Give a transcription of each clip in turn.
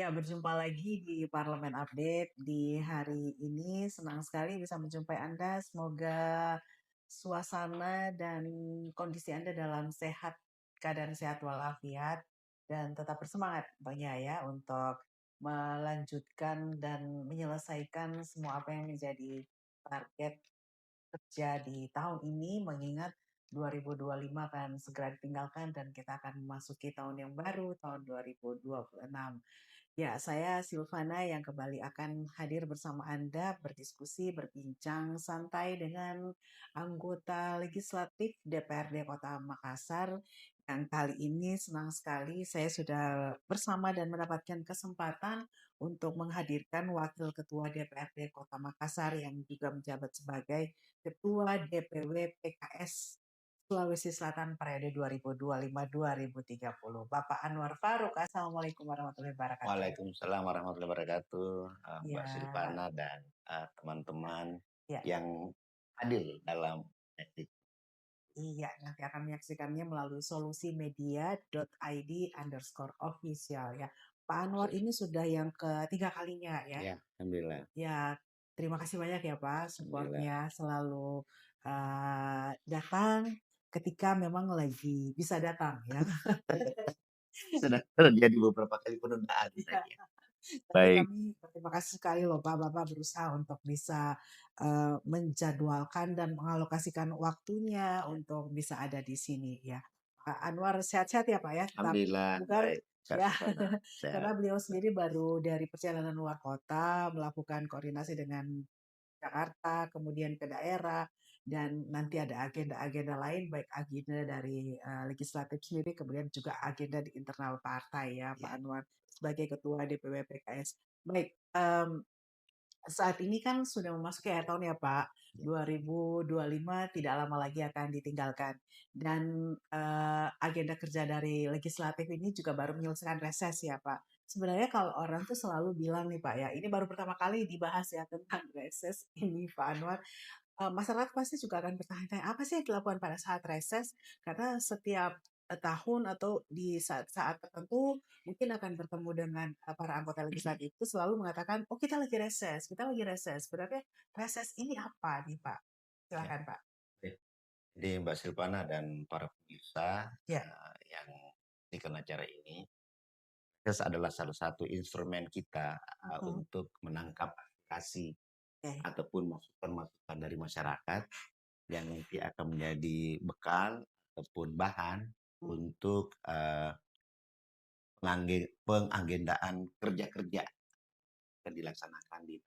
Ya, berjumpa lagi di Parlemen Update di hari ini. Senang sekali bisa menjumpai Anda. Semoga suasana dan kondisi Anda dalam sehat, keadaan sehat walafiat, dan tetap bersemangat tentunya ya untuk melanjutkan dan menyelesaikan semua apa yang menjadi target kerja di tahun ini, mengingat 2025 akan segera ditinggalkan dan kita akan memasuki tahun yang baru, tahun 2026. Ya, saya Silvana yang kembali akan hadir bersama Anda berdiskusi, berbincang santai dengan anggota legislatif DPRD Kota Makassar. Yang kali ini senang sekali saya sudah bersama dan mendapatkan kesempatan untuk menghadirkan Wakil Ketua DPRD Kota Makassar yang juga menjabat sebagai Ketua DPW PKS Sulawesi Selatan periode 2025-2030. Bapak Anwar Faruk, Assalamualaikum warahmatullahi wabarakatuh. Waalaikumsalam warahmatullahi wabarakatuh, Mbak Ya, Silvana dan teman-teman ya, yang hadir dalam iya. Nanti akan menyaksikannya melalui solusimedia.id_official ya. Pak Anwar ini sudah yang ketiga kalinya ya. ya, alhamdulillah, Ya, terima kasih banyak ya Pak, alhamdulillah. supportnya selalu datang ketika memang lagi bisa datang ya. Sudah terjadi beberapa kali penundaan Iya. tadi. Tapi Baik, kami berterima kasih sekali loh Pak, Bapak berusaha untuk bisa menjadwalkan dan mengalokasikan waktunya untuk bisa ada di sini ya. Pak Anwar sehat-sehat ya Pak ya, tetap alhamdulillah, bugar baik, Kak ya. Silvana, Karena sehat. beliau sendiri baru dari perjalanan luar kota melakukan koordinasi dengan Jakarta, kemudian ke daerah, dan nanti ada agenda-agenda lain, baik agenda dari legislatif sendiri, kemudian juga agenda di internal partai ya, Pak Ya, Anwar sebagai Ketua DPW PKS. Baik, saat ini kan sudah memasuki akhir tahun ya Pak, ya, 2025 tidak lama lagi akan ditinggalkan. Dan agenda kerja dari legislatif ini juga baru menyelesaikan reses ya Pak. Sebenarnya kalau orang tuh selalu bilang nih Pak ya, ini baru pertama kali dibahas ya tentang reses ini Pak Anwar. Masyarakat pasti juga akan bertanya-tanya, apa sih yang dilakukan pada saat reses? Karena setiap tahun atau di saat-saat tertentu mungkin akan bertemu dengan para anggota legislatif itu selalu mengatakan, oh kita lagi reses, kita lagi reses. Sebenarnya reses ini apa nih Pak? ya. Silakan Pak. Baik. Jadi Mbak Silvana dan para pemirsa Ya, yang ikut acara ini, RES adalah salah satu instrumen kita mhm, untuk menangkap aspirasi oke, ataupun masukan-masukan dari masyarakat yang nanti akan menjadi bekal ataupun bahan hmm, untuk pengagendaan kerja-kerja yang dilaksanakan di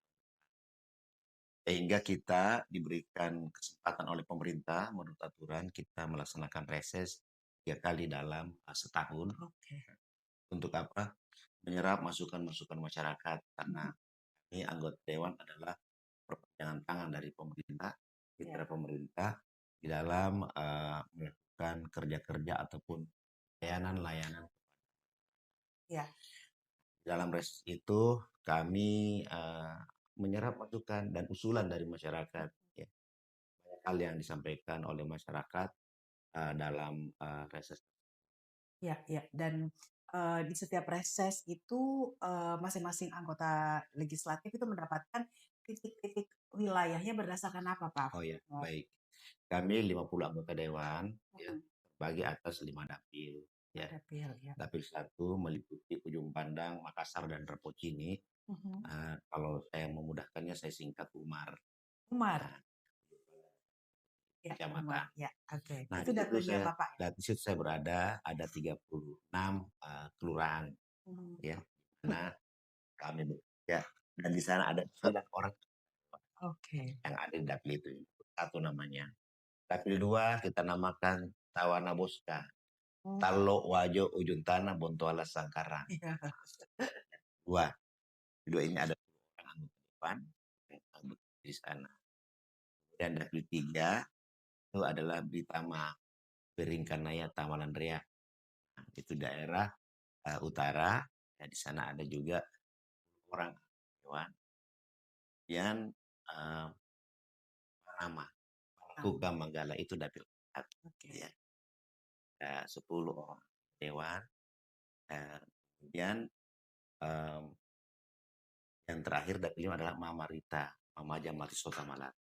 sehingga kita diberikan kesempatan oleh pemerintah menurut aturan kita melaksanakan reses 3 kali dalam setahun. oke, Untuk apa? Menyerap masukan-masukan masyarakat karena mhm, ini anggota dewan adalah perpanjangan tangan dari pemerintah, ya, mitra pemerintah di dalam melakukan kerja-kerja ataupun layanan-layanan. ya, Dalam reses itu kami menyerap masukan dan usulan dari masyarakat. Ya. Banyak hal yang disampaikan oleh masyarakat dalam reses. ya, ya. Dan di setiap reses itu masing-masing anggota legislatif itu mendapatkan titik-titik wilayahnya berdasarkan apa Pak? Oh ya, Oh, baik. Kami 50 anggota dewan ya, mhm. terbagi atas 5 dapil. Ya. Ada pil ya. Dapil 1 meliputi Ujung Pandang, Makassar, dan Repocini. Mhm. Kalau saya memudahkannya, saya singkat Umar. Umar, Nah, ya Umar, kecamatan. ya oke. Nah, Itu di situ dapilnya saya, Bapak ya? di situ saya berada, ada 36 kelurahan. Mhm. Ya, nah kami bekerja. Dan di sana ada 9 orang Oke. yang ada di dapil itu. Satu namanya. Dapil 2 kita namakan Tawana Bosca. Oh, Talo Wajo Ujung Tanah Bontoala Sangkarang. iya. Dua. Dua ini ada orang anggota dewan yang bekerja di sana. Dan dapil 3 itu adalah Britama Beringkanaya Tamalandrea. Nah, itu daerah utara. Ya, di sana ada juga orang dewan yang Panama, Sama. Kuka Manggala itu dapil 4. Oke. Ya, 10 orang dewan. Kemudian Mmm, yang terakhir dapilnya adalah Mama Rita, Mama Jamari Sotamalate.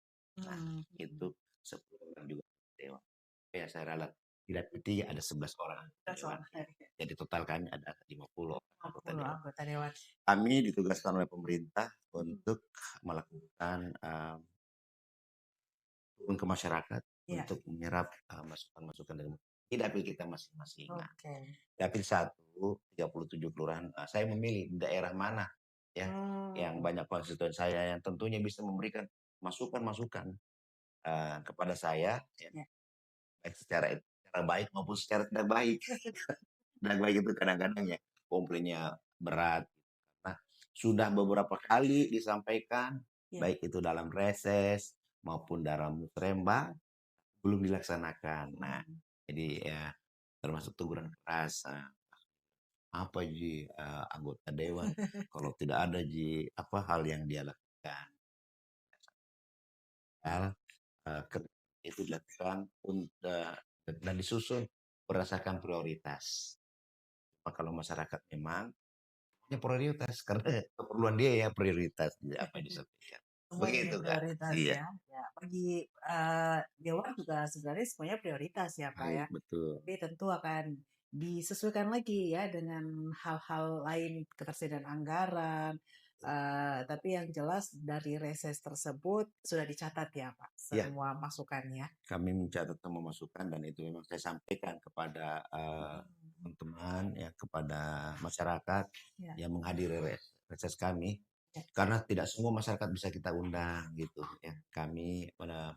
Nah, itu 10 orang juga dewan. Ya saya ralat di dapil 3 ada 11 orang anggota dewan. Jadi total kami ada 50 orang anggota 50 dewan. anggota dewan. Kami ditugaskan oleh pemerintah untuk melakukan, turun ke masyarakat Iya. untuk menyerap, masukan-masukan dari di dapil kita masing-masing. Nah, Oke. dapil 1, 37 kelurahan, saya memilih di daerah mana ya, yang banyak konstituen saya yang tentunya bisa memberikan masukan-masukan, kepada saya ya, Ya. baik secara baik maupun secara tidak baik. Tidak baik itu kadang-kadang ya komplainnya berat. Nah, sudah beberapa kali disampaikan, Ya. baik itu dalam reses maupun dalam musrembang, belum dilaksanakan. Nah, jadi ya termasuk teguran keras. Apa Ji, anggota dewan kalau tidak ada Ji, apa hal yang dia lakukan. Hal, itu dilakukan dan disusun berdasarkan prioritas. Kalau masyarakat memang punya prioritas karena keperluan dia ya prioritas apa yang disampaikan. Semua ini Begitu Kak. prioritas Iya. ya. Ya, bagi dewan juga sebenarnya semuanya prioritas ya Pak ya. Baik, betul. Tapi tentu akan disesuaikan lagi ya dengan hal-hal lain ketersediaan anggaran. Tapi yang jelas dari reses tersebut sudah dicatat ya Pak Ya, semua masukannya. kami mencatat semua masukan dan itu memang saya sampaikan kepada teman-teman ya kepada masyarakat Ya. yang menghadiri reses kami. Ya. Karena tidak semua masyarakat bisa kita undang gitu ya. Kami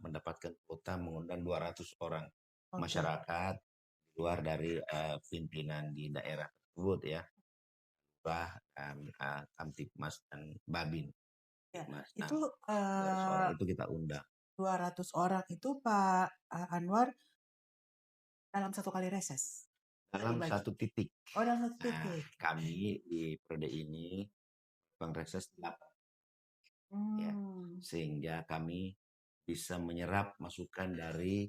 mendapatkan kuota mengundang 200 orang masyarakat di luar dari pimpinan di daerah tersebut ya. Kamtipmas dan Babin. Ya. Mas. Nah, Itu 200 orang itu kita undang. 200 orang itu Pak Anwar dalam satu kali reses. Dalam Dibagi. satu titik. Oh, dalam satu Nah, titik. kami di periode ini reses 8 ya. Sehingga kami bisa menyerap masukan dari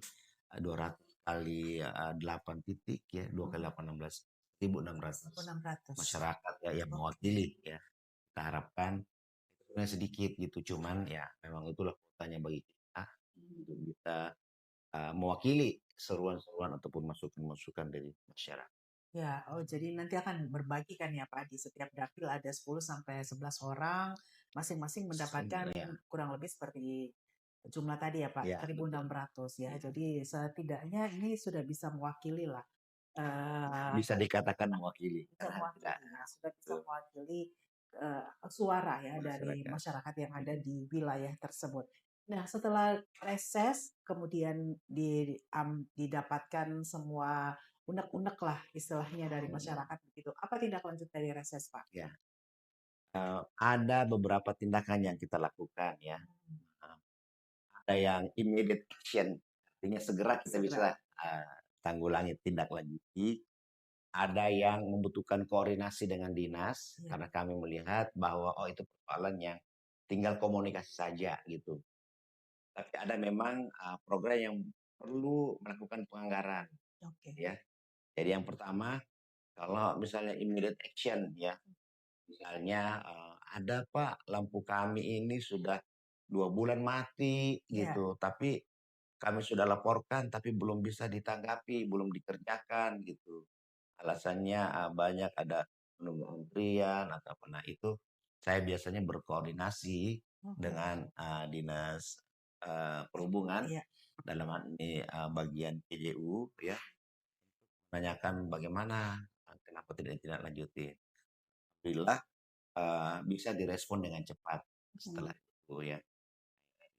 200 kali 8 titik ya, 2 kali 8 16 1.600 600. masyarakat ya yang mewakili ya. Kita harapkan itu sedikit gitu cuman ya memang itulah kuotanya bagi kita untuk bisa mewakili seruan-seruan ataupun masukan-masukan dari masyarakat. Ya, oh jadi nanti akan berbagi kan ya Pak, di setiap dapil ada 10 sampai 11 orang, masing-masing mendapatkan Ya. kurang lebih seperti jumlah tadi ya Pak, Ya, 1.600 ya. ya. Jadi setidaknya ini sudah bisa mewakili lah. Bisa dikatakan mewakili. Bisa mewakili, ya, sudah bisa mewakili suara ya dari masyarakat yang ada di wilayah tersebut. Nah, setelah reses kemudian didapatkan semua unek-unek lah istilahnya dari masyarakat begitu. Apa tindak lanjut dari reses, Pak? Ya. Ada beberapa tindakan yang kita lakukan ya. Ada yang immediate action, artinya segera kita bisa tanggulangi, tindak lanjuti. Ada yang membutuhkan koordinasi dengan dinas karena kami melihat bahwa itu persoalan yang tinggal komunikasi saja gitu. Tapi ada memang program yang perlu melakukan penganggaran. Ya. Jadi yang pertama kalau misalnya immediate action ya, misalnya ada Pak lampu kami ini sudah 2 bulan mati gitu, tapi kami sudah laporkan tapi belum bisa ditanggapi, belum dikerjakan gitu. Alasannya banyak ada penunggu antrian atau apa. Nah itu saya biasanya berkoordinasi dengan dinas perhubungan dalam hal ini bagian PJU ya, menanyakan bagaimana kenapa tidak lanjutin. Alhamdulillah bisa direspon dengan cepat setelah itu ya.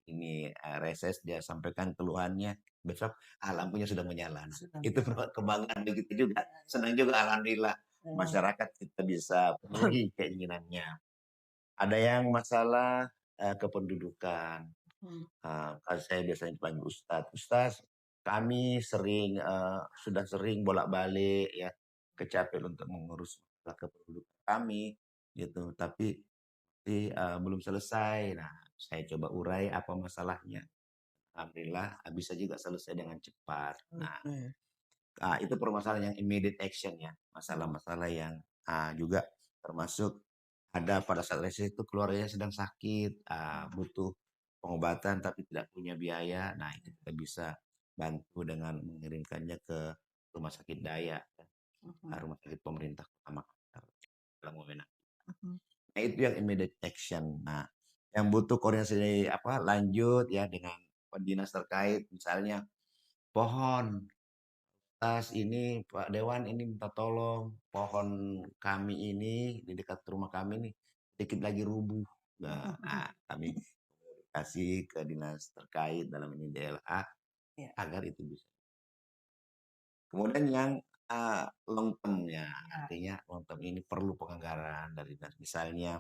Ini reses dia sampaikan keluhannya besok lampunya sudah menyala. Itu kebanggaan begitu juga. Senang juga alhamdulillah masyarakat kita bisa penuhi keinginannya. Ada yang masalah kependudukan. Saya biasanya dipanggil Ustadz, kami sering sudah sering bolak-balik ya ke Capil untuk mengurus masalah kependudukan kami gitu, tapi belum selesai. Nah, saya coba urai apa masalahnya. Alhamdulillah bisa juga selesai dengan cepat. Nah, itu permasalahan yang immediate action ya, masalah-masalah yang juga termasuk ada pada saat reses itu keluarganya sedang sakit, butuh pengobatan tapi tidak punya biaya. Nah, itu kita bisa bantu dengan mengirimkannya ke rumah sakit Daya, Mhm. rumah sakit pemerintah Kota Makassar dalam wewenang. Mhm. Nah, itu yang immediate action. Nah, yang butuh koordinasi apa lanjut ya dengan dinas terkait, misalnya pohon ini Pak Dewan ini minta tolong pohon kami ini di dekat rumah kami ini sedikit lagi rubuh. Nah, kami kasih ke dinas terkait dalam ini DLA Iya, agar itu bisa. Kemudian yang long term ya, iya, artinya long term ini perlu penganggaran dari dinas. Misalnya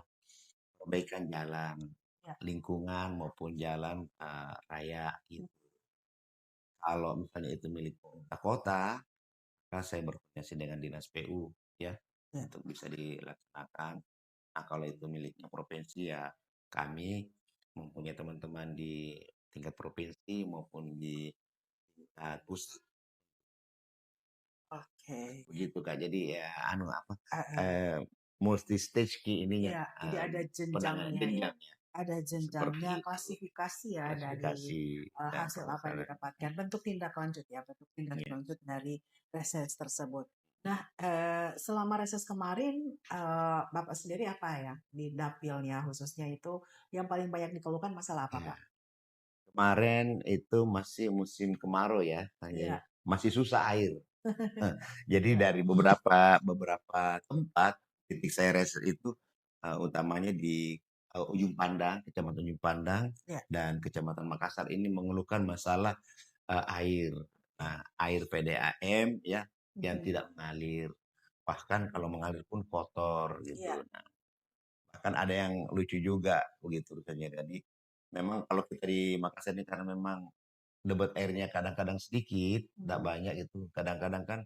perbaikan jalan iya. lingkungan maupun jalan raya itu. Kalau misalnya itu milik pemerintah kota, maka saya berkoordinasi dengan dinas PU ya Iya. untuk bisa dilaksanakan. Nah, kalau itu miliknya provinsi ya kami mempunyai teman-teman di tingkat provinsi maupun di tingkat pusat Oke. begitu Kak. Jadi ya anu apa Heeh. eh, multi stage ki ininya Iya, jadi ada penanganan jenjangnya ya. jenjangnya Ada jenjangnya, seperti itu. klasifikasi ya dari Klasifikasi dan hasil apa yang permasalahan. didapatkan. Bentuk tindak lanjut ya, bentuk tindak Ya, lanjut dari reses tersebut. Nah, selama reses kemarin, Bapak sendiri apa ya di dapilnya khususnya itu yang paling banyak dikeluhkan masalah apa, ya. Pak? Kemarin itu masih musim kemarau ya, jadi Iya, masih susah air. Jadi iya. dari beberapa beberapa tempat titik saya reses itu utamanya di Ujung Pandang, Kecamatan Ujung Pandang Iya. dan Kecamatan Makassar ini mengeluhkan masalah air. Iya. Nah, air PDAM ya yang Mhm. tidak mengalir. Bahkan kalau mengalir pun kotor gitu. Iya. Nah, bahkan ada yang lucu juga begitu katanya. Jadi memang kalau kita di Makassar ini karena memang debit airnya kadang-kadang sedikit, tidak Mhm. banyak itu. Kadang-kadang kan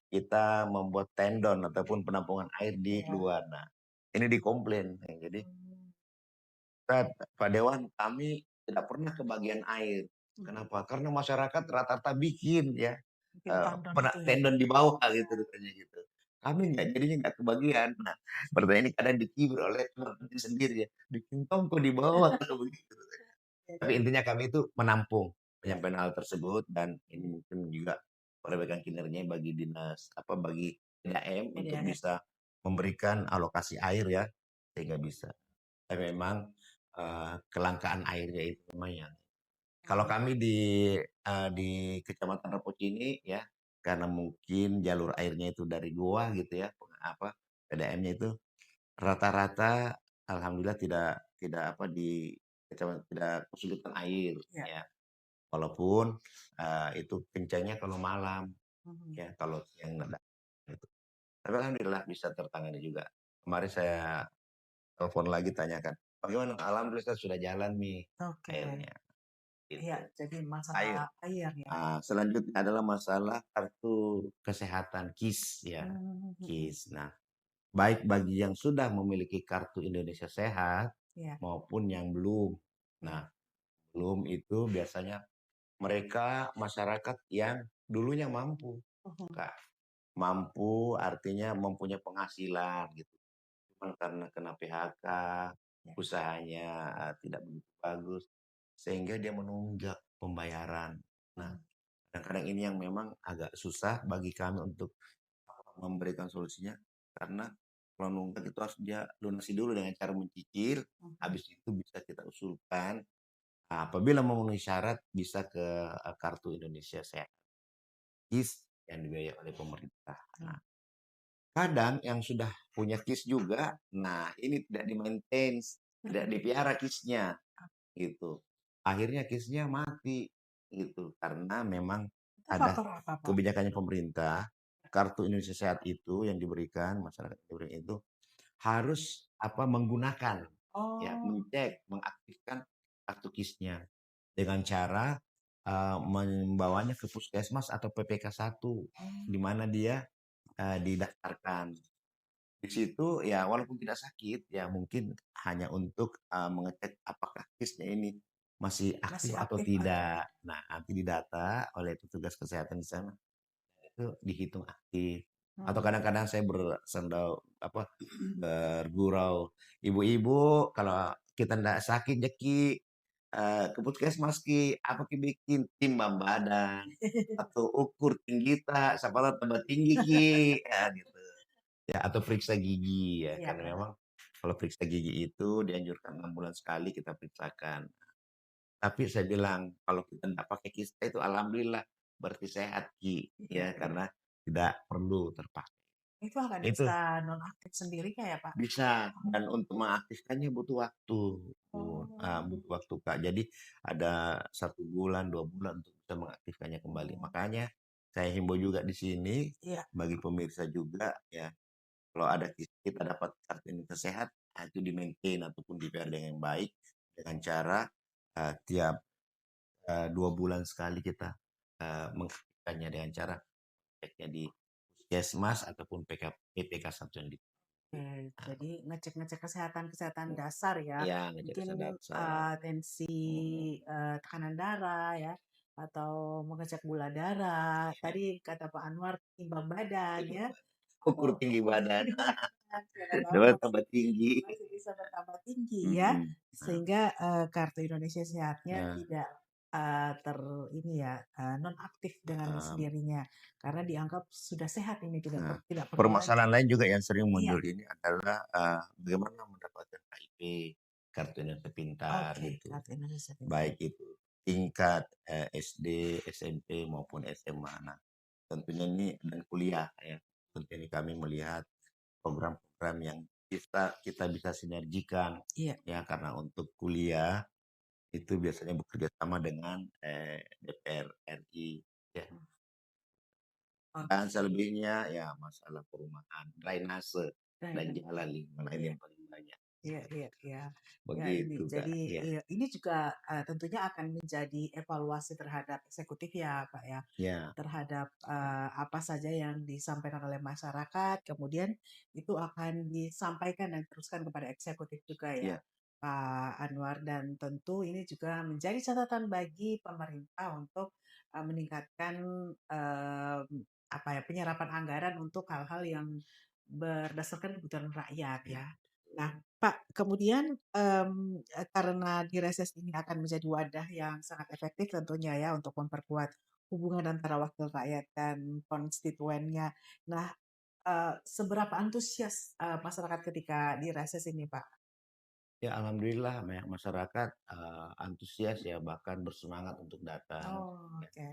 kita membuat tendon ataupun penampungan air di Iya. luar. Nah, ini dikomplain. Nah, jadi Mmm. Pak Dewan kami tidak pernah kebagian air. Mhm. Kenapa? Karena masyarakat rata-rata bikin ya Bikin tandon itu ya? tendon di bawah Iya. gitu katanya gitu. Kami nggak jadinya nggak kebagian. Nah, pertanyaan ini kadang dikibur oleh teman sendiri ya. Bikin tong kok di bawah kalau begitu. Iya, Tapi jadi intinya kami itu menampung iya. penyampaian hal tersebut dan ini mungkin juga perbaikan kinerjanya bagi dinas apa bagi PDAM untuk PDAM. bisa memberikan alokasi air ya sehingga bisa. Tapi memang kelangkaan airnya itu lumayan. Kalau Mhm. kami di Kecamatan Rapocini ya karena mungkin jalur airnya itu dari goa gitu ya apa PDAM-nya itu rata-rata alhamdulillah tidak tidak apa di kecamatan tidak kesulitan air Iya. ya. Walaupun itu kencangnya kalau malam Mhm. ya, kalau siang enggak gitu. Tapi alhamdulillah bisa tertangani juga. Kemarin saya telepon lagi tanyakan, "Bagaimana?" "Alhamdulillah sudah jalan nih Oke. airnya," Iya, gitu. jadi masalah Air. air ya. Selanjutnya adalah masalah kartu kesehatan KIS ya, Mmm, mhm. KIS. Nah, baik bagi yang sudah memiliki kartu Indonesia Sehat Iya, maupun yang belum. iya. Nah, belum itu biasanya mereka masyarakat yang dulunya mampu, Mhm. Kak. Mampu artinya mempunyai penghasilan gitu. Cuman karena kena PHK, Iya. usahanya tidak begitu bagus, sehingga dia menunggak pembayaran. Nah, Mhm. kadang-kadang ini yang memang agak susah bagi kami untuk memberikan solusinya karena kalau nunggak itu harus dia lunasi dulu dengan cara mencicil, Mhm. habis itu bisa kita usulkan. Apabila memenuhi syarat bisa ke kartu Indonesia Sehat KIS yang dibiayai oleh pemerintah. Mmm. Nah, kadang yang sudah punya KIS juga, nah ini tidak di-maintain, tidak dipelihara KIS-nya gitu. Akhirnya KIS-nya mati gitu karena memang Itu ada faktor apa, Pak? kebijakannya pemerintah, kartu Indonesia Sehat itu yang diberikan masyarakat diberikan itu harus apa menggunakan ya, Oh. mencek, mengaktifkan kartu KIS-nya dengan cara membawanya ke puskesmas atau PPK 1 Mmm. di mana dia didaftarkan. Di situ ya walaupun tidak sakit ya mungkin hanya untuk mengecek apakah KIS-nya ini masih aktif Masih atau aktif atau tidak. tidak? Nah, nanti didata oleh petugas kesehatan di sana itu dihitung aktif. Atau Mhm. kadang-kadang saya bergurau, "Ibu-ibu kalau kita ndak sakit ya Ki, ke puskesmas Ki, apa Ki bikin timbang badan atau ukur tinggi ta, siapa tahu tambah tinggi Ki," ya gitu. Ya atau periksa gigi ya, Iya, karena heeh. memang kalau periksa gigi itu dianjurkan 6 bulan sekali kita periksakan. Tapi saya bilang, kalau kita ndak pakai kista itu alhamdulillah berarti sehat Ki, Iya, ya iya. karena tidak perlu terpakai. Itu akan Itu bisa nonaktif sendiri nggak ya, Pak? bisa, dan untuk mengaktifkannya butuh waktu, Oh. butuh waktu, Kak. Jadi ada 1 bulan, 2 bulan untuk bisa mengaktifkannya kembali. Oh. Makanya saya himbau juga di sini Iya. bagi pemirsa juga ya, kalau ada kita dapat kartu Indonesia Sehat, itu di-maintain ataupun dipelihara dengan baik dengan cara, tiap, 2 bulan sekali kita, mengaktifkannya dengan cara ceknya di puskesmas ataupun PPK Satu yang di Oke, nah, jadi ngecek-ngecek kesehatan-kesehatan dasar ya. iya ngecek Mungkin, dasar. tensi, Mhm. tekanan darah ya, atau mengecek gula darah, Iya, tadi kata Pak Anwar timbang badan iya, ya, Mbak. Ukur atau tinggi ukur badan, siapa tahu dapat masih tambah tinggi. masih bisa bertambah tinggi ya, Mhm. Nah, sehingga, kartu Indonesia Sehatnya nah, tidak, ter ini ya, nonaktif dengan heeh, sendirinya, karena dianggap sudah sehat ini nah, tidak perlu lagi. permasalahan lain juga yang sering Iya, muncul ini adalah, bagaimana mendapatkan KIP, Kartu Indonesia Pintar oke, gitu. kartu Indonesia Pintar. Baik itu tingkat, SD, SMP maupun SMA. Nah, tentunya ini dan kuliah ya, tentunya ini kami melihat program-program yang kita kita bisa sinergikan, Iya, ya karena untuk kuliah itu biasanya bekerja sama dengan, DPR RI ya, dan oke. selebihnya ya masalah perumahan, drainase, dan Nah, jalan lingkungan ini iya, yang paling banyak. iya, iya, iya. Ya ini Begitu, Kak, jadi iya. iya, ini juga, tentunya akan menjadi evaluasi terhadap eksekutif ya, Pak, ya, Ya, terhadap, apa saja yang disampaikan oleh masyarakat, kemudian itu akan disampaikan dan teruskan kepada eksekutif juga ya, ya, Pak Anwar, dan tentu ini juga menjadi catatan bagi pemerintah untuk, meningkatkan, apa ya, penyerapan anggaran untuk hal-hal yang berdasarkan kebutuhan rakyat ya. ya. Nah, Pak, kemudian, karena di reses ini akan menjadi wadah yang sangat efektif tentunya ya untuk memperkuat hubungan antara wakil rakyat dan konstituennya. Nah, seberapa antusias, masyarakat ketika di reses ini, Pak? Ya alhamdulillah masyarakat, antusias ya bahkan bersemangat untuk datang, Oh, ya. oke.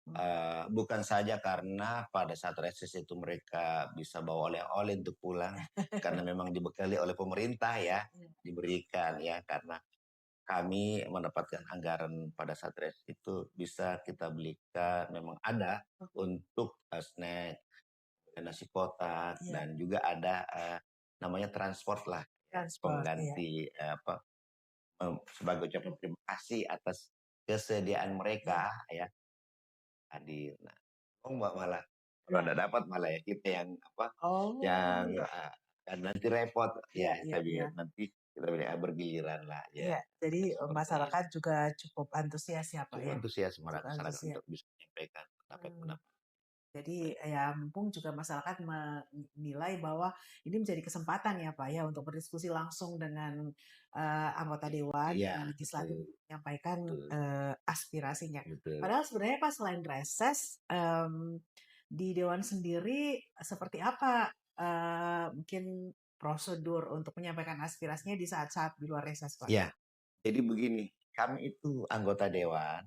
Mmm, Bukan saja karena pada saat reses itu mereka bisa bawa oleh-oleh untuk pulang, karena memang dibekali oleh pemerintah ya, iya, diberikan ya, karena kami mendapatkan anggaran pada saat reses itu bisa kita belikan memang ada oke, untuk, snack, nasi kotak, iya, dan juga ada, namanya transport lah ya, transport, iya, pengganti, sebagai ucapan terima kasih atas kesediaan iya. mereka ya hadir. Nah, malah kalau Nah, nggak dapat malah ya kita yang oh, yang, iya, kan nanti repot iya, ya iya, saya iya. bilang nanti kita bilang, bergiliran lah ya, Iya, jadi, seperti masyarakat itu. juga cukup antusias ya, Pak, Cukup ya? antusias Cukup masyarakat antusias. untuk bisa menyampaikan Mmm. pendapat-pendapat Jadi baik. ya mumpung juga masyarakat menilai bahwa ini menjadi kesempatan ya Pak ya untuk berdiskusi langsung dengan anggota dewan, Iya, dengan legislatif betul, untuk menyampaikan betul, aspirasinya. betul. Padahal sebenarnya Pak selain reses di dewan sendiri seperti apa mungkin prosedur untuk menyampaikan aspirasinya di saat-saat di luar reses Pak? Ya, jadi begini, kami itu anggota dewan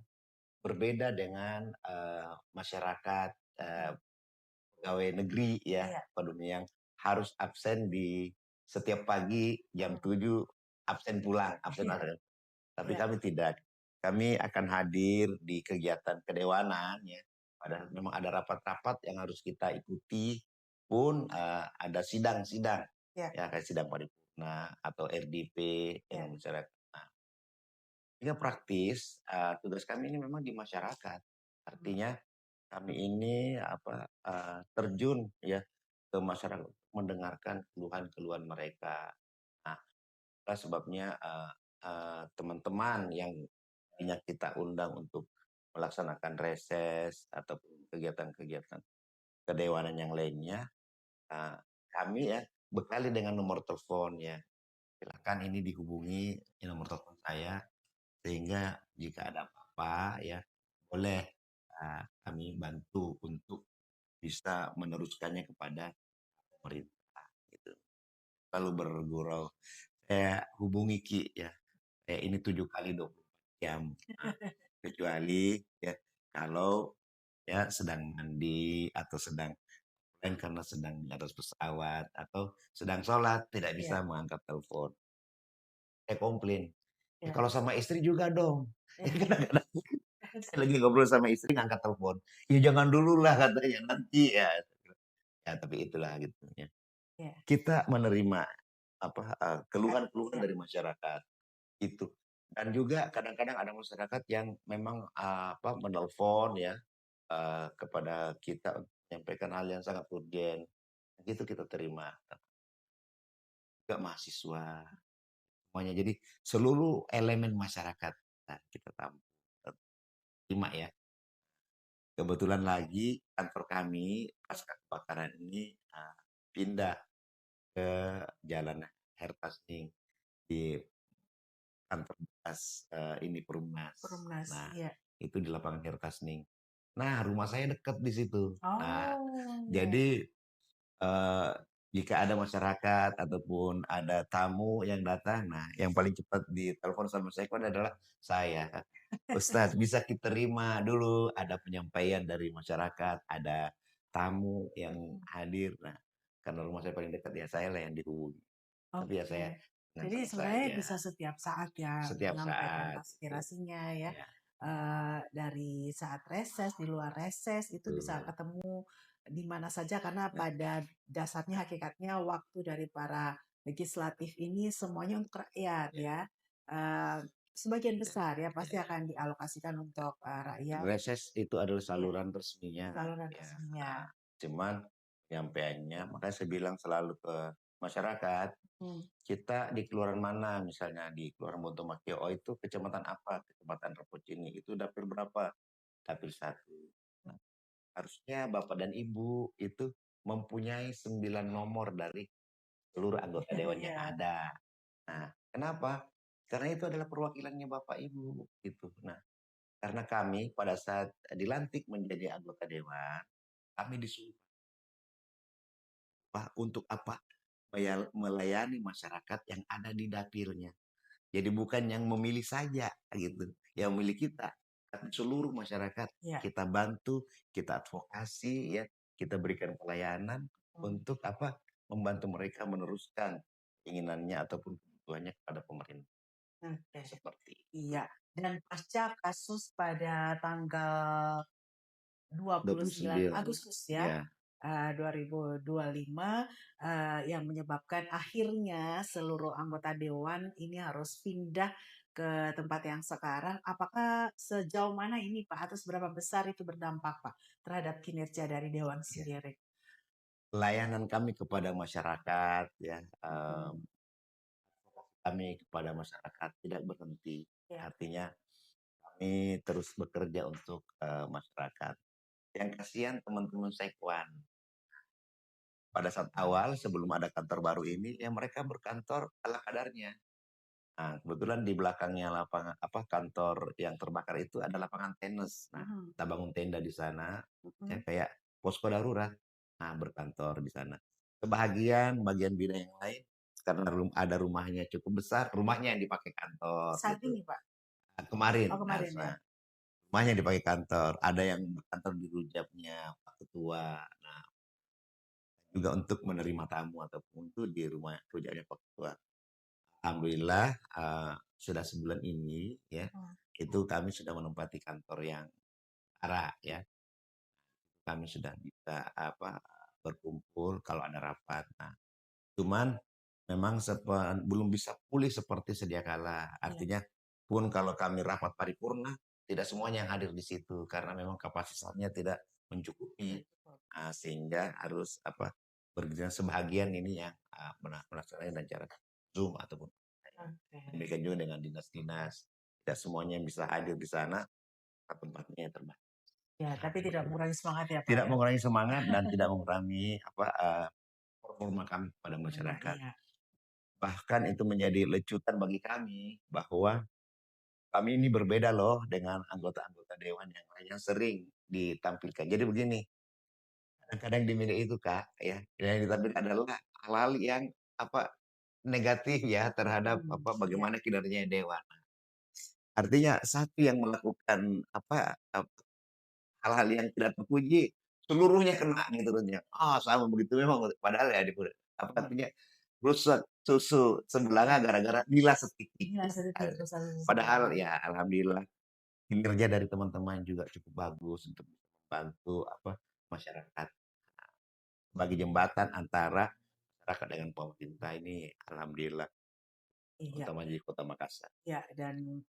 berbeda dengan, masyarakat, Hmm, pegawai negeri ya iya, pada umumnya yang harus absen di setiap pagi jam hmm, 7 absen pulang, absen iya, masuk. Tapi iya, kami tidak. Kami akan hadir di kegiatan kedewanan ya. Padahal memang ada rapat-rapat yang harus kita ikuti pun, ada sidang-sidang iya, ya kayak sidang paripurna atau RDP iya, dengan masyarakat. Nah, sehingga praktis, tugas kami ini memang di masyarakat. hmm, Artinya kami ini terjun ya ke masyarakat mendengarkan keluhan-keluhan mereka. Nah, itulah sebabnya, teman-teman yang tadinya kita undang untuk melaksanakan reses ataupun kegiatan-kegiatan kedewanan yang lainnya, kami ya bekali dengan nomor telepon ya. Silakan ini dihubungi nomor telepon saya sehingga jika ada apa-apa ya boleh kami bantu untuk bisa meneruskannya kepada pemerintah gitu. Lalu bergurau, saya hubungi Ki ya, saya ini 7 kali 24 jam. Nah, kecuali ya kalau ya sedang mandi atau sedang lain karena sedang di atas pesawat atau sedang sholat tidak Iya, bisa mengangkat telepon. Saya komplain. Ya iya. kalau sama istri juga dong. Ya kadang-kadang saya lagi ngobrol sama istri ngangkat telepon. Ya jangan dulu lah katanya nanti ya. Ya tapi itulah gitu ya. Iya, Kita menerima apa keluhan-keluhan iya. dari masyarakat itu. Dan juga kadang-kadang ada masyarakat yang memang menelpon ya kepada kita untuk menyampaikan hal yang sangat urgen. Itu kita terima. Juga mahasiswa semuanya. Jadi seluruh elemen masyarakat kita terima ya. Kebetulan lagi kantor kami pasca kebakaran ini pindah ke Jalan Hertasning di kantor bekas ini Perumnas. Perumnas, Nah, iya. itu di lapangan Hertasning. Nah, rumah saya dekat di situ. Nah, Oh, iya. jadi eh, jika ada masyarakat ataupun ada tamu yang datang, nah yang paling cepat ditelepon sama saya kan adalah saya. Ustadz, bisa kita terima dulu ada penyampaian dari masyarakat, ada tamu yang hadir. Nah, karena rumah saya paling dekat ya saya lah yang dihubungi. Tapi ya saya Oke. dengan Jadi senang sebenarnya saja bisa setiap saat ya setiap menyampaikan saat itu. aspirasinya ya. Ya, Dari saat reses, di luar reses itu bisa betul. ketemu di mana saja karena Nah, pada dasarnya hakikatnya waktu dari para legislatif ini semuanya untuk rakyat ya, ya. Sebagian ya, besar ya pasti ya. akan dialokasikan untuk rakyat Reses itu adalah ya, saluran resminya saluran ya. resminya. Cuman penyampaiannya makanya saya bilang selalu ke masyarakat, Hmm, kita di kelurahan mana misalnya di Kelurahan Bontomakio, oh itu kecamatan apa, kecamatan Rapocini, itu dapil berapa, dapil satu. Nah, harusnya Bapak dan Ibu itu mempunyai 9 nomor dari seluruh anggota dewan yang ya. ada. Nah, kenapa? Karena itu adalah perwakilannya Bapak Ibu gitu. Nah, karena kami pada saat dilantik menjadi anggota dewan, kami disuruh untuk apa? Melayani masyarakat yang ada di dapilnya. Jadi bukan yang memilih saja gitu, yang memilih kita, tapi seluruh masyarakat Ya. kita bantu, kita advokasi ya, kita berikan pelayanan Hmm. untuk apa? Membantu mereka meneruskan keinginannya ataupun kebutuhannya kepada pemerintah. Oke. Seperti Iya, dan pasca kasus pada tanggal 29 29 Agustus ya, ya, 2025, yang menyebabkan akhirnya seluruh anggota dewan ini harus pindah ke tempat yang sekarang. Apakah sejauh mana ini Pak, atau seberapa besar itu berdampak Pak terhadap kinerja dari dewan ya. sendiri? Layanan kami kepada masyarakat ya, Hmm, kami kepada masyarakat tidak berhenti. ya, Artinya kami terus bekerja untuk masyarakat. Yang kasihan teman-teman sekwan. Pada saat awal sebelum ada kantor baru ini, ya mereka berkantor ala kadarnya. Nah, kebetulan di belakangnya lapangan apa kantor yang terbakar itu ada lapangan tenis. Nah, mhm, kita bangun tenda di sana, ya mhm. kayak posko darurat. Nah, berkantor di sana. Kebahagiaan bagian bidang yang lain karena ada rumahnya cukup besar, rumahnya yang dipakai kantor Saat gitu. ini Pak? Nah, Oh kemarin, kemarin ya? rumahnya dipakai kantor, ada yang berkantor di rujaknya Pak Ketua. Nah, juga untuk menerima tamu ataupun itu di rumah rujaknya Pak Ketua. Alhamdulillah sudah sebulan ini ya Hmm, itu kami sudah menempati kantor yang arah ya. Kami sudah bisa berkumpul kalau ada rapat. Nah, cuman memang belum bisa pulih seperti sedia kala. iya, Artinya pun kalau kami rapat paripurna tidak semuanya yang hadir di situ karena memang kapasitasnya tidak mencukupi. tidak cukup. Sehingga harus berjalan sebahagian ini yang melaksanakan dengan cara Zoom ataupun Oke. demikian juga dengan dinas-dinas. Tidak semuanya yang bisa hadir di sana, tempatnya yang terbatas. Ya, tapi tidak mengurangi semangat ya Pak Tidak ya? mengurangi semangat dan tidak mengurangi norma kami kepada Norma, masyarakat. iya. Bahkan itu menjadi lecutan bagi kami bahwa kami ini berbeda loh dengan anggota-anggota dewan yang lain yang sering ditampilkan. Jadi begini, kadang-kadang di media itu Kak, ya, yang ditampilkan adalah hal-hal yang apa negatif ya terhadap Mhm, apa iya, bagaimana kinerjanya dewan. Artinya satu yang melakukan apa hal-hal yang tidak terpuji seluruhnya kena gitu kan ya. Ah sama begitu memang padahal ya apa mhm. artinya rusak susu sebelanga gara-gara nilai setitik. Iya, sedikit perusahaan Padahal seseorang. ya alhamdulillah kinerja dari teman-teman juga cukup bagus untuk membantu apa masyarakat bagi jembatan antara masyarakat dengan pemerintah ini alhamdulillah Iya. terutama di Kota Makassar. Ya, dan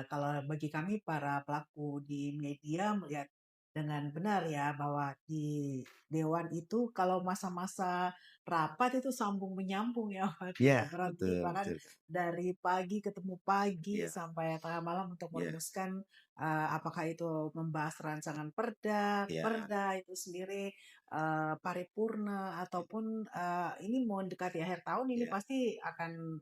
kalau bagi kami para pelaku di media melihat dengan benar ya bahwa di dewan itu kalau masa-masa rapat itu sambung menyambung ya, Pak, Iya, tidak berhenti betul bahkan betul. dari pagi ketemu pagi Iya, sampai tengah malam untuk iya, merumuskan apakah itu membahas rancangan perda, iya, perda itu sendiri paripurna iya, ataupun ini mau mendekati akhir tahun ini iya, pasti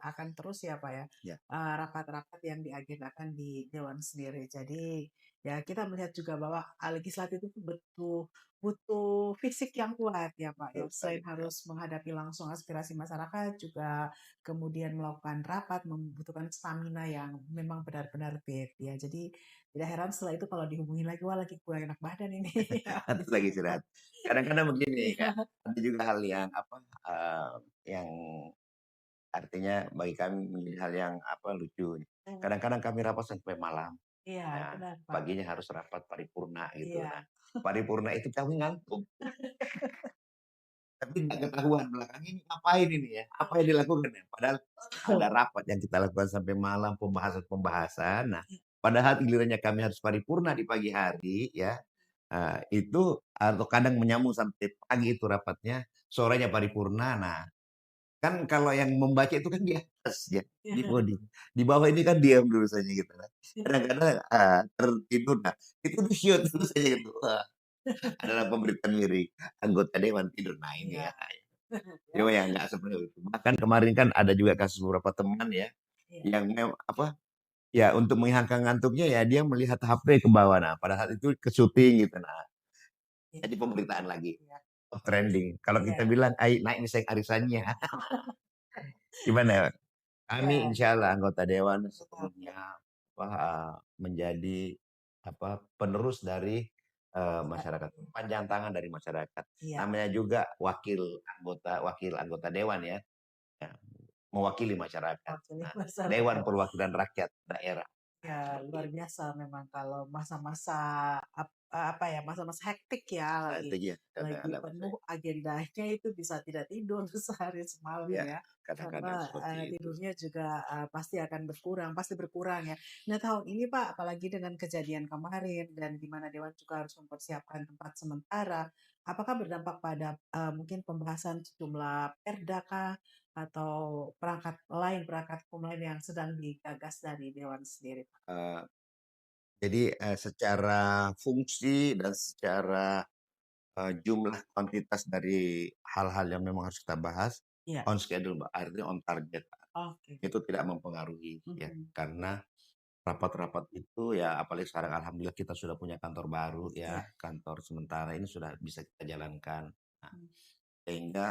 akan terus ya Pak ya iya, rapat-rapat yang diagendakan di dewan sendiri. Jadi ya kita melihat juga bahwa legislatif itu butuh butuh fisik yang kuat ya Pak ya. betul sekali. Selain harus menghadapi langsung aspirasi masyarakat, juga kemudian melakukan rapat membutuhkan stamina yang memang benar-benar fit ya. Jadi tidak heran setelah itu kalau dihubungi lagi, wah lagi kurang enak badan ini. Harus lagi istirahat. Kadang-kadang begini Kak, ada juga hal yang apa, yang artinya bagi kami menjadi hal yang apa, lucu. Kadang-kadang kami rapat sampai malam, Iya, ya benar Pak. paginya harus rapat paripurna gitu. Nah, Iya. paripurna itu kami ngantuk, tapi nggak ketahuan belakangnya ini ngapain ini ya, apa yang dilakukan ya, padahal ada rapat yang kita lakukan sampai malam, pembahasan-pembahasan. Nah, pada saat gilirannya kami harus paripurna di pagi hari ya, itu atau kadang menyambung sampai pagi itu rapatnya, sorenya paripurna. Nah, kan kalau yang membaca itu kan di atas ya, di podium. Di bawah ini kan diam dulu saja gitu kan. Kadang-kadang, tertidur, nah itu di-syut terus saja gitu. Wah, adalah pemberitaan miring, anggota dewan tidur. Nah ini Iya. ya, cuma ya nggak seperti itu. Bahkan kemarin kan ada juga kasus beberapa teman ya, Iya. yang apa, ya untuk menghilangkan ngantuknya ya dia melihat HP ke bawah. Nah pada saat itu ke syuting gitu. Nah, Iya. jadi pemberitaan lagi, Iya. trending. Kalau Iya. kita bilang, "Ai, naik nih saya arisannya." Gimana ya? Kami Iya. insya Allah anggota dewan sepenuhnya apa, menjadi apa, penerus dari, masyarakat, panjang tangan dari masyarakat. Iya. Namanya juga wakil anggota dewan ya, ya, mewakili masyarakat. Mewakili Nah, Dewan masyarakat. Perwakilan Rakyat Daerah, nah Ya, seperti luar itu. biasa memang kalau masa-masa apa ya, masa-masa hektik ya, lagi Strategi yang lagi ada penuh saya. agendanya itu bisa tidak tidur sehari semalam Ya, ya. kadang-kadang Karena seperti itu. tidurnya juga pasti akan berkurang, pasti berkurang ya. Nah, tahun ini Pak, apalagi dengan kejadian kemarin dan di mana Dewan juga harus mempersiapkan tempat sementara, apakah berdampak pada mungkin pembahasan sejumlah perda kah atau perangkat hukum lain yang sedang digagas dari Dewan sendiri, Pak? Eh, jadi secara fungsi dan secara jumlah kuantitas dari hal-hal yang memang harus kita bahas Iya, on schedule, Mbak, artinya on target. oke. Itu tidak mempengaruhi ya, Mhm. karena rapat-rapat itu ya apalagi sekarang alhamdulillah kita sudah punya kantor baru ya, Iya. kantor sementara ini sudah bisa kita jalankan. Nah, Mmm, sehingga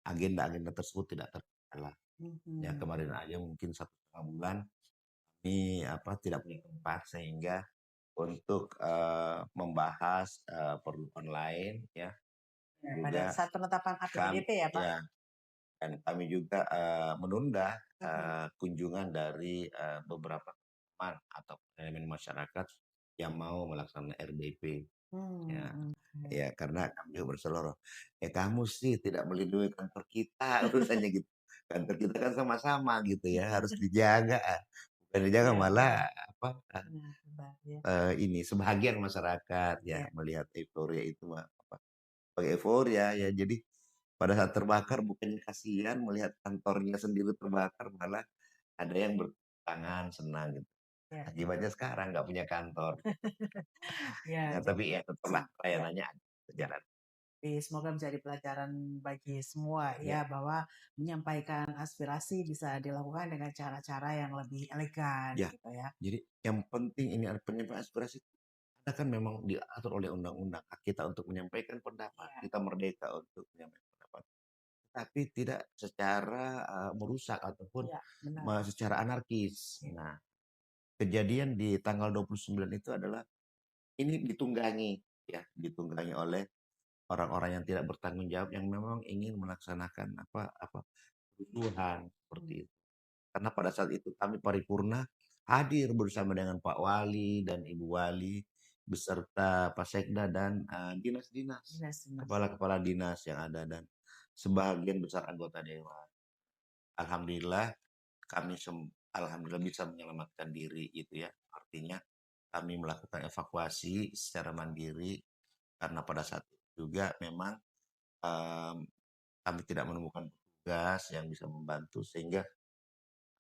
agenda-agenda tersebut tidak terkendala. Ya mhm. kemarin aja mungkin 1,5 bulan ini apa tidak punya tempat sehingga untuk membahas perlu online ya Ya, pada juga saat penetapan kami APBDP ya, Pak? ya dan kami juga menunda Mhm. kunjungan dari beberapa teman atau elemen masyarakat yang mau melaksanakan RDP ya. Oke. Ya karena kami juga berseloroh. Ya kamu sih tidak melindungi kantor kita urusannya gitu. Kantor kita kan sama-sama gitu ya harus dijaga. Bukan dijaga Iya, malah apa benar benar, ya. ini sebahagian masyarakat ya Iya. melihat euforia itu apa sebagai euforia ya jadi pada saat terbakar bukannya kasihan melihat kantornya sendiri terbakar malah ada yang bertangan senang gitu. Iya. Akibatnya sekarang nggak punya kantor. Iya, Ya, jadi tapi ya tetaplah iya. pelayanannya ada Iya. berjalan. Semoga menjadi pelajaran bagi semua Ya, ya, bahwa menyampaikan aspirasi bisa dilakukan dengan cara-cara yang lebih elegan ya. gitu ya. Jadi yang penting ini ada penyampaian aspirasi. Kita kan memang diatur oleh undang-undang hak kita untuk menyampaikan pendapat. Iya, Kita merdeka untuk menyampaikan pendapat. Tapi tidak secara merusak ataupun iya, benar. secara anarkis. Iya, Nah, kejadian di tanggal 29 itu adalah ini ditunggangi ya, ditunggangi oleh orang-orang yang tidak bertanggung jawab yang memang ingin melaksanakan apa apa kerusuhan seperti itu. Karena pada saat itu kami paripurna hadir bersama dengan Pak Wali dan Ibu Wali beserta Pak Sekda dan dinas-dinas, dinas-dinas. kepala-kepala dinas yang ada dan sebagian besar anggota dewan. Alhamdulillah kami alhamdulillah bisa menyelamatkan diri itu ya. Artinya kami melakukan evakuasi secara mandiri karena pada saat itu juga memang em, kami tidak menemukan petugas yang bisa membantu sehingga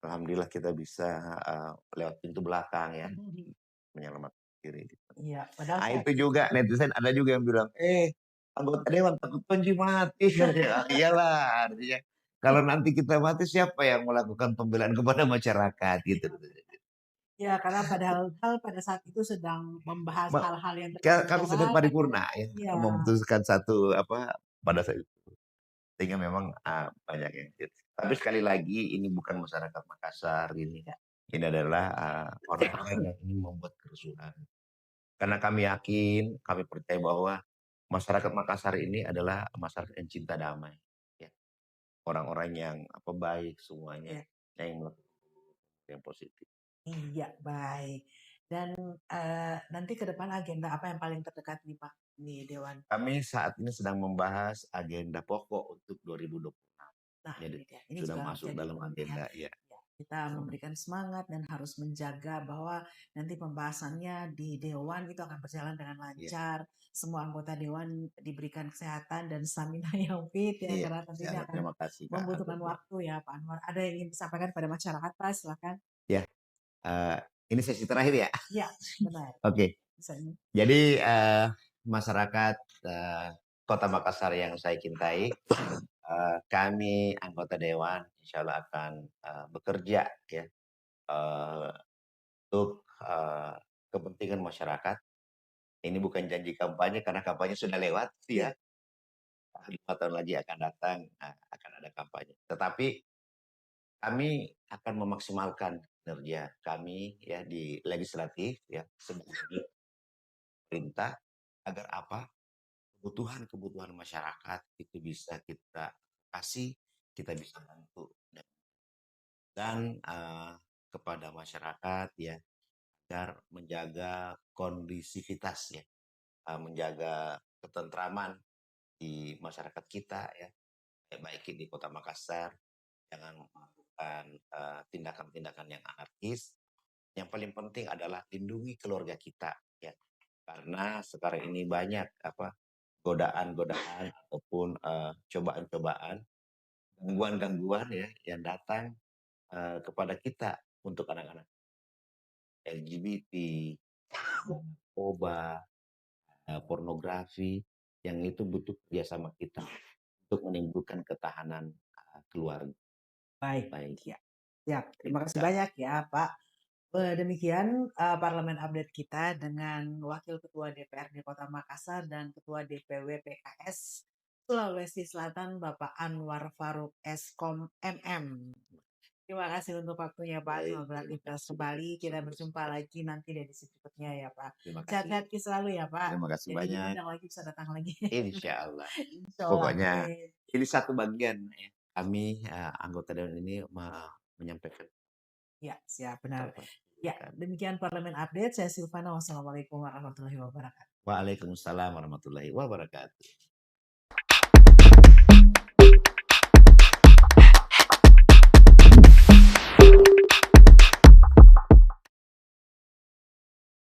alhamdulillah kita bisa lewat pintu belakang ya menyelamatkan diri. Iya, padahal Ah saat itu itu juga netizen ada juga yang bilang, anggota dewan takut kunci mati. Ya, iyalah artinya kalau nanti kita mati siapa yang melakukan pembelaan kepada masyarakat gitu. ya, karena padahal pada saat itu sedang membahas hal-hal yang terkait Kami sedang negara dan paripurna ya ya, memutuskan satu apa pada saat itu. Sehingga memang banyak yang tapi sekali lagi ini bukan masyarakat Makassar ini. ya, Ini adalah orang-orang yang ingin membuat kerusuhan. Karena kami yakin, kami percaya bahwa masyarakat Makassar ini adalah masyarakat yang cinta damai. Ya. Orang-orang yang apa baik semuanya, ya. yang melakukan yang positif. Iya, baik. Dan nanti ke depan agenda apa yang paling terdekat nih Pak di Dewan? Kami saat ini sedang membahas agenda pokok untuk 2026. Nah, Jadi ini dia. Ini sudah juga masuk menjadi dalam penting ya. agenda ya. Ya, kita memberikan semangat dan harus menjaga bahwa nanti pembahasannya di Dewan itu akan berjalan dengan Iya, lancar. Semua anggota Dewan diberikan kesehatan dan stamina yang fit ya, iya. karena tentunya Siap, akan terima kasih Kak membutuhkan Agatha. waktu ya Pak Anwar. Ada yang ingin disampaikan pada masyarakat Pak? Silakan. Ya, ini sesi terakhir ya. Ya, benar. Oke. Bisa. Jadi masyarakat Kota Makassar yang saya cintai, kami anggota dewan insya Allah akan bekerja ya eh, untuk kepentingan masyarakat. Ini bukan janji kampanye karena kampanye sudah lewat ya. 5 tahun lagi akan datang akan ada kampanye. Tetapi kami akan memaksimalkan kinerja kami ya di legislatif ya sebagai perintah agar apa kebutuhan-kebutuhan masyarakat itu bisa kita kasih, kita bisa bantu dan kepada masyarakat ya agar menjaga kondisivitas ya, menjaga ketentraman di masyarakat kita ya, baik di Kota Makassar jangan melakukan tindakan-tindakan yang anarkis. Yang paling penting adalah lindungi keluarga kita ya, karena sekarang ini banyak apa godaan-godaan ataupun cobaan-cobaan, gangguan-gangguan ya yang datang kepada kita untuk anak-anak LGBT, narkoba, pornografi, yang itu butuh kerjasama kita untuk menimbulkan ketahanan keluarga. Baik, Baik, ya. Siap. Terima itu kasih Kak. banyak ya, Pak. Demikian parlemen update kita dengan Wakil Ketua DPRD Kota Makassar dan Ketua DPW PKS Sulawesi Selatan, Bapak Anwar Faruk Eskom MM. Terima kasih untuk waktunya Pak. Baik, Semoga terima beraktivitas kasih. kembali. Kita berjumpa lagi nanti di edisi berikutnya ya Pak. Terima kasih. Sehat-sehat selalu ya Pak. Terima kasih Jadi banyak. diundang lagi bisa datang lagi. Insya Allah. Insya Allah. Pokoknya ini satu bagian ya. Kami anggota dewan ini menyampaikan. Ya, siap benar. Ya, demikian Parlemen Update. Saya Silvana. Wassalamualaikum warahmatullahi wabarakatuh. Waalaikumsalam warahmatullahi wabarakatuh.